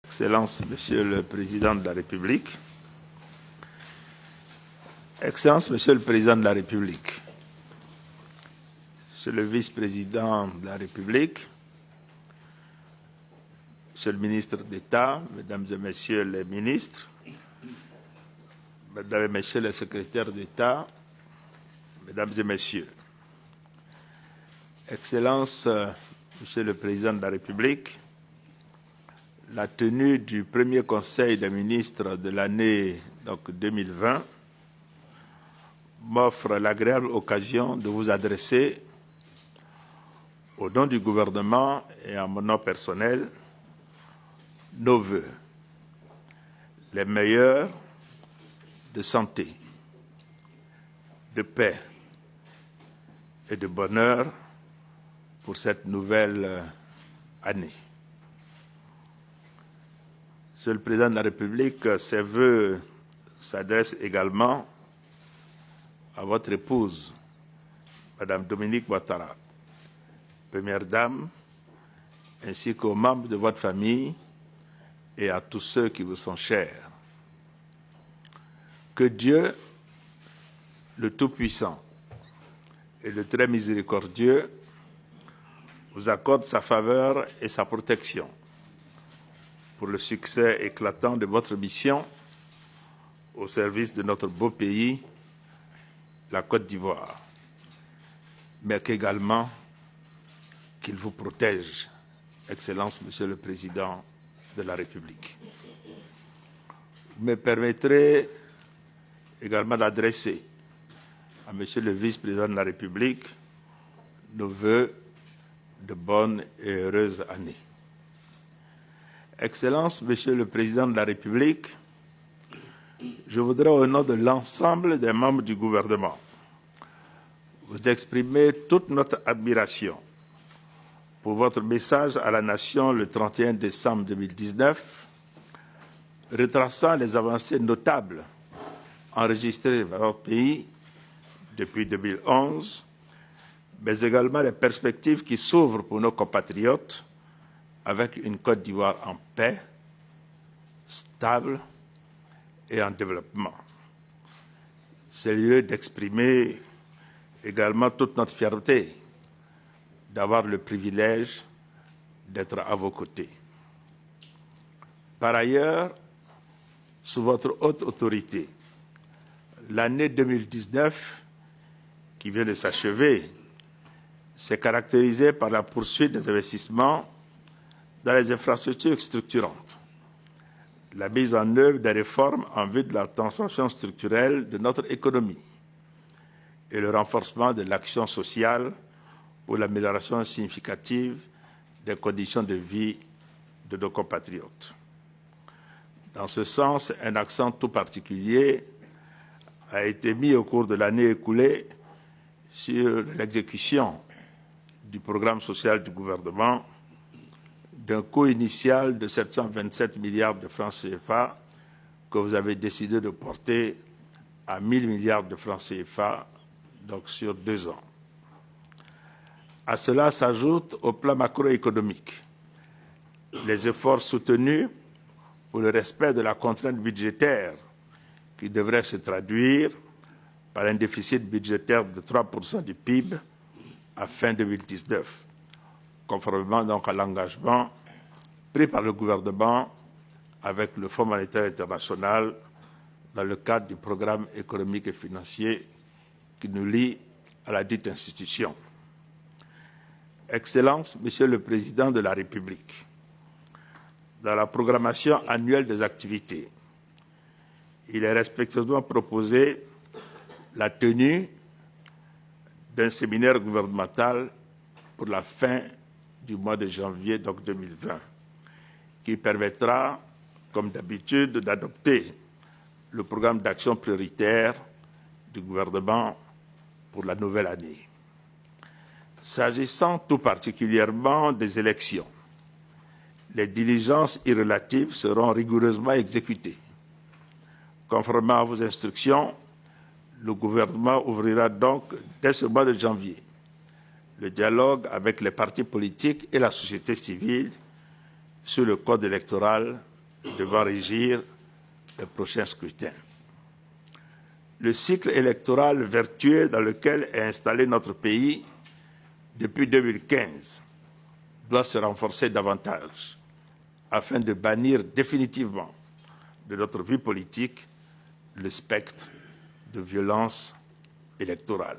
Excellence, Monsieur le Président de la République, Excellence, Monsieur le Président de la République, Monsieur le Vice-président de la République, Monsieur le Ministre d'État, Mesdames et Messieurs les ministres, Mesdames et Messieurs les secrétaires d'État, Mesdames et Messieurs, Excellence, Monsieur le Président de la République, la tenue du premier Conseil des ministres de l'année 2020 m'offre l'agréable occasion de vous adresser, au nom du gouvernement et en mon nom personnel, nos vœux, les meilleurs de santé, de paix et de bonheur pour cette nouvelle année. Monsieur le Président de la République, ces vœux s'adressent également à votre épouse, Madame Dominique Ouattara, Première Dame, ainsi qu'aux membres de votre famille et à tous ceux qui vous sont chers. Que Dieu, le Tout-Puissant et le Très Miséricordieux, vous accorde sa faveur et sa protection pour le succès éclatant de votre mission au service de notre beau pays, la Côte d'Ivoire, mais qu'également qu'il vous protège, Excellence, Monsieur le Président de la République. Vous me permettrez également d'adresser à Monsieur le Vice-président de la République nos vœux de bonne et heureuse année. Excellence, Monsieur le Président de la République, je voudrais, au nom de l'ensemble des membres du gouvernement, vous exprimer toute notre admiration pour votre message à la Nation le 31 décembre 2019, retraçant les avancées notables enregistrées dans notre pays depuis 2011, mais également les perspectives qui s'ouvrent pour nos compatriotes avec une Côte d'Ivoire en paix, stable et en développement. C'est le lieu d'exprimer également toute notre fierté d'avoir le privilège d'être à vos côtés. Par ailleurs, sous votre haute autorité, l'année 2019, qui vient de s'achever, s'est caractérisée par la poursuite des investissements dans les infrastructures structurantes, la mise en œuvre des réformes en vue de la transformation structurelle de notre économie et le renforcement de l'action sociale pour l'amélioration significative des conditions de vie de nos compatriotes. Dans ce sens, un accent tout particulier a été mis au cours de l'année écoulée sur l'exécution du programme social du gouvernement d'un coût initial de 727 milliards de francs CFA que vous avez décidé de porter à 1 000 milliards de francs CFA, donc sur 2 ans. À cela s'ajoute, au plan macroéconomique, les efforts soutenus pour le respect de la contrainte budgétaire qui devrait se traduire par un déficit budgétaire de 3% du PIB à fin 2019, conformément donc à l'engagement pris par le gouvernement avec le Fonds monétaire international dans le cadre du programme économique et financier qui nous lie à la dite institution. Excellence, Monsieur le Président de la République, dans la programmation annuelle des activités, il est respectueusement proposé la tenue d'un séminaire gouvernemental pour la fin du mois de janvier 2020, qui permettra, comme d'habitude, d'adopter le programme d'action prioritaire du gouvernement pour la nouvelle année. S'agissant tout particulièrement des élections, les diligences y relatives seront rigoureusement exécutées. Conformément à vos instructions, le gouvernement ouvrira donc, dès ce mois de janvier, le dialogue avec les partis politiques et la société civile sur le code électoral devant régir les prochains scrutins. Le cycle électoral vertueux dans lequel est installé notre pays depuis 2015 doit se renforcer davantage afin de bannir définitivement de notre vie politique le spectre de violence électorale.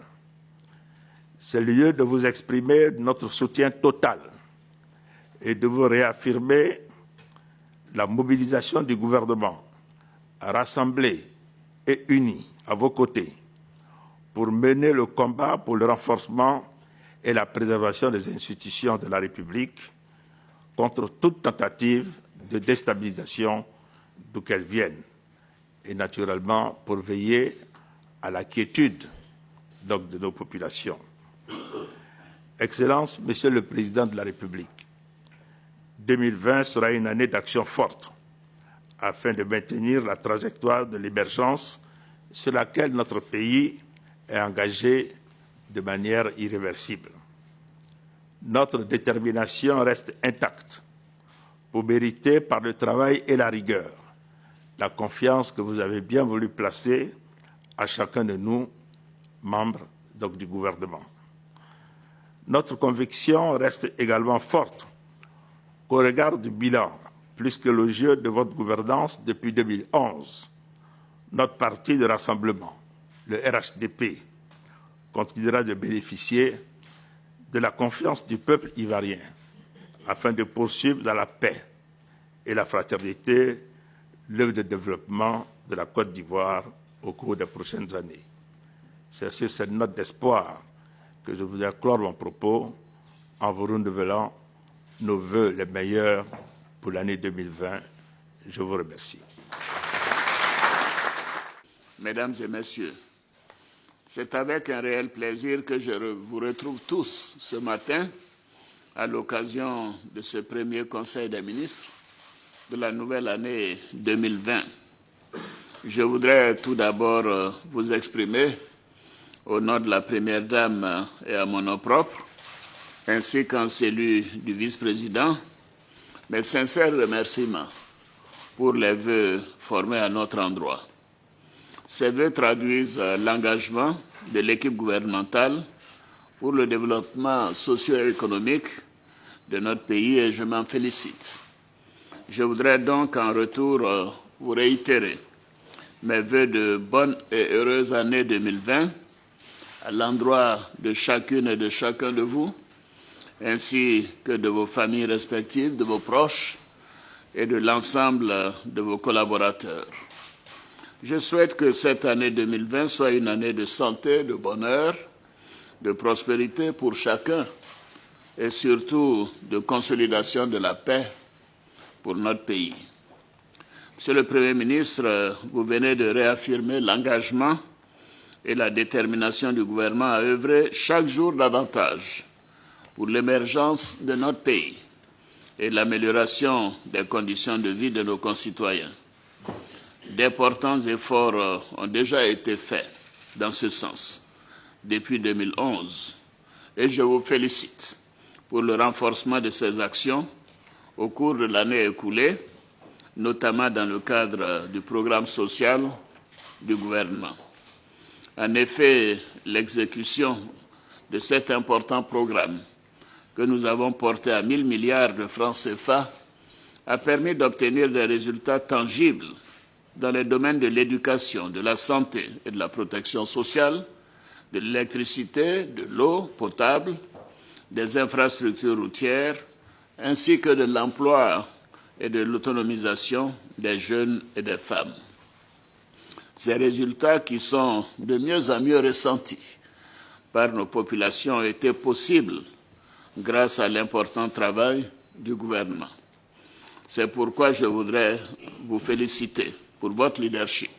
C'est le lieu de vous exprimer notre soutien total et de vous réaffirmer la mobilisation du gouvernement rassemblé et uni à vos côtés pour mener le combat pour le renforcement et la préservation des institutions de la République contre toute tentative de déstabilisation d'où qu'elle vienne, et naturellement pour veiller à la quiétude de nos populations. Excellences, Monsieur le Président de la République, 2020 sera une année d'action forte afin de maintenir la trajectoire de l'émergence sur laquelle notre pays est engagé de manière irréversible. Notre détermination reste intacte pour mériter par le travail et la rigueur la confiance que vous avez bien voulu placer à chacun de nous, membres du gouvernement. Notre conviction reste également forte qu'au regard du bilan plus que élogieux de votre gouvernance depuis 2011, notre parti de rassemblement, le RHDP, continuera de bénéficier de la confiance du peuple ivoirien afin de poursuivre dans la paix et la fraternité l'œuvre de développement de la Côte d'Ivoire au cours des prochaines années. C'est sur cette note d'espoir que je voudrais clore mon propos en vous renouvelant nos vœux les meilleurs pour l'année 2020. Je vous remercie. Mesdames et messieurs, c'est avec un réel plaisir que je vous retrouve tous ce matin à l'occasion de ce premier Conseil des ministres de la nouvelle année 2020. Je voudrais tout d'abord vous exprimer, au nom de la Première Dame et à mon nom propre, ainsi qu'en celui du vice-président, mes sincères remerciements pour les vœux formés à notre endroit. Ces vœux traduisent l'engagement de l'équipe gouvernementale pour le développement socio-économique de notre pays et je m'en félicite. Je voudrais donc en retour vous réitérer mes vœux de bonne et heureuse année 2020 à l'endroit de chacune et de chacun de vous, ainsi que de vos familles respectives, de vos proches et de l'ensemble de vos collaborateurs. Je souhaite que cette année 2020 soit une année de santé, de bonheur, de prospérité pour chacun et surtout de consolidation de la paix pour notre pays. Monsieur le Premier ministre, vous venez de réaffirmer l'engagement et la détermination du gouvernement à œuvrer chaque jour davantage pour l'émergence de notre pays et l'amélioration des conditions de vie de nos concitoyens. D'importants efforts ont déjà été faits dans ce sens depuis 2011 et je vous félicite pour le renforcement de ces actions au cours de l'année écoulée, notamment dans le cadre du programme social du gouvernement. En effet, l'exécution de cet important programme que nous avons porté à 1 000 milliards de francs CFA a permis d'obtenir des résultats tangibles dans les domaines de l'éducation, de la santé et de la protection sociale, de l'électricité, de l'eau potable, des infrastructures routières, ainsi que de l'emploi et de l'autonomisation des jeunes et des femmes. Ces résultats qui sont de mieux en mieux ressentis par nos populations ont été possibles grâce à l'important travail du gouvernement. C'est pourquoi je voudrais vous féliciter pour votre leadership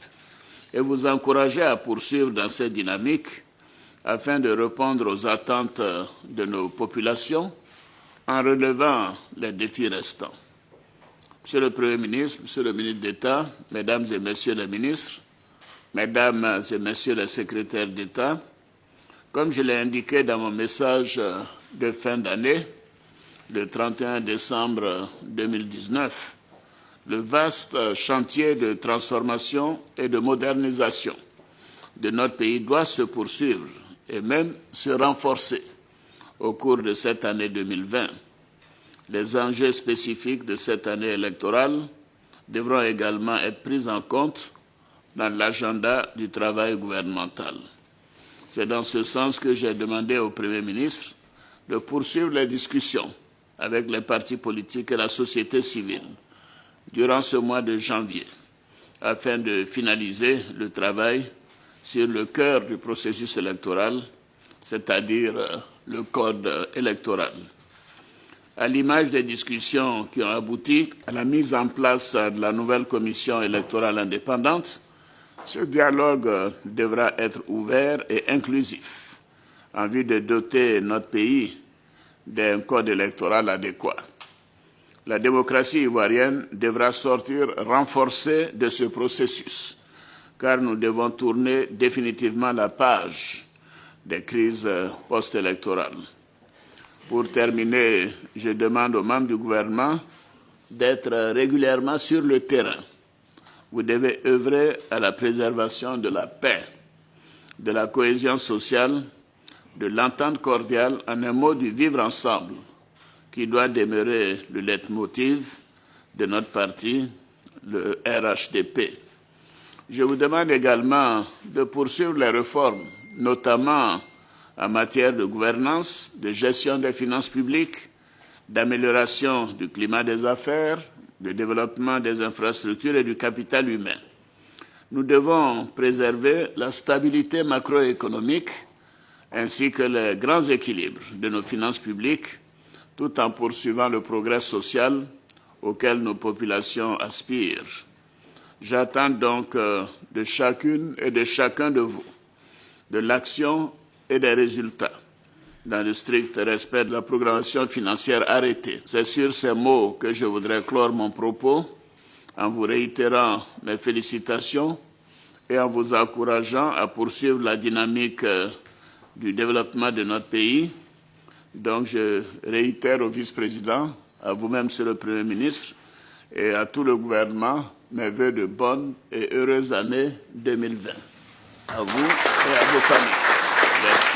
et vous encourager à poursuivre dans cette dynamique afin de répondre aux attentes de nos populations en relevant les défis restants. Monsieur le Premier ministre, Monsieur le ministre d'État, Mesdames et Messieurs les ministres, Mesdames et Messieurs les secrétaires d'État, comme je l'ai indiqué dans mon message de fin d'année, le 31 décembre 2019, le vaste chantier de transformation et de modernisation de notre pays doit se poursuivre et même se renforcer au cours de cette année 2020. Les enjeux spécifiques de cette année électorale devront également être pris en compte dans l'agenda du travail gouvernemental. C'est dans ce sens que j'ai demandé au Premier ministre de poursuivre les discussions avec les partis politiques et la société civile durant ce mois de janvier, afin de finaliser le travail sur le cœur du processus électoral, c'est-à-dire le code électoral. À l'image des discussions qui ont abouti à la mise en place de la nouvelle commission électorale indépendante, ce dialogue devra être ouvert et inclusif en vue de doter notre pays d'un code électoral adéquat. La démocratie ivoirienne devra sortir renforcée de ce processus, car nous devons tourner définitivement la page des crises post-électorales. Pour terminer, je demande aux membres du gouvernement d'être régulièrement sur le terrain. Vous devez œuvrer à la préservation de la paix, de la cohésion sociale, de l'entente cordiale, en un mot du vivre ensemble, qui doit demeurer le leitmotiv de notre parti, le RHDP. Je vous demande également de poursuivre les réformes, notamment en matière de gouvernance, de gestion des finances publiques, d'amélioration du climat des affaires, de développement des infrastructures et du capital humain. Nous devons préserver la stabilité macroéconomique ainsi que les grands équilibres de nos finances publiques, tout en poursuivant le progrès social auquel nos populations aspirent. J'attends donc de chacune et de chacun de vous de l'action et des résultats, dans le strict respect de la programmation financière arrêtée. C'est sur ces mots que je voudrais clore mon propos, en vous réitérant mes félicitations et en vous encourageant à poursuivre la dynamique du développement de notre pays. Donc je réitère au vice-président, à vous-même, Monsieur le Premier ministre, et à tout le gouvernement, mes vœux de bonne et heureuse année 2020. À vous et à vos familles. Merci.